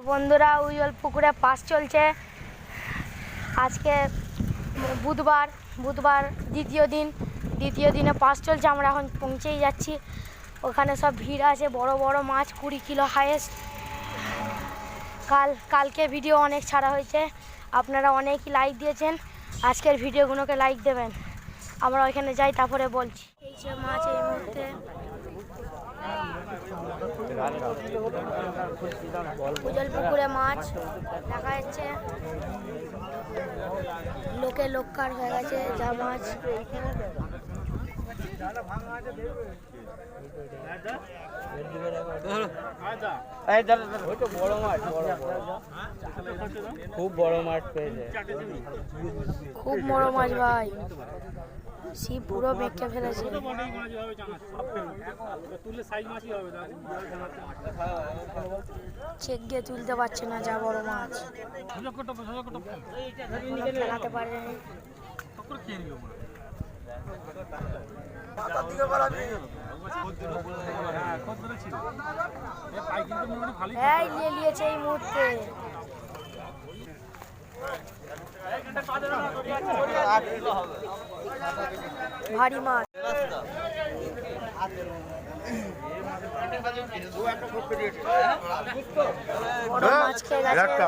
বন্ধুরা উজ্জ্বল পুকুরে পাস চলছে। আজকে বুধবার দ্বিতীয় দিনে পাস চলছে। আমরা এখন পৌঁছেই যাচ্ছি। ওখানে সব ভিড় আছে, বড় বড় মাছ 20 কিলো হাইয়েস্ট। কালকে ভিডিও অনেক ছাড়া হয়েছে, আপনারা অনেকই লাইক দিয়েছেন। আজকের ভিডিওগুলোকে লাইক দেবেন। আমরা ওইখানে যাই, তারপরে বলছি। এই যে মাছ এই মুহূর্তে উজ্জ্বল পুকুরে মাছ দেখা যাচ্ছে। লোকার হয়ে গেছে যা মাছ। খুব বড় মাছ পেয়েছে, খুব বড় মাছ ভাই। শিব পুরো বেঁকে ফেলেছে। চেক দিয়ে তুলতে পারছে না, যা বড় মাছ। খেলাতে পারেনি। এই নিয়েছে এই মুহূর্তে। ভারী মাছ। বড় মাছ খেয়ে গেছে।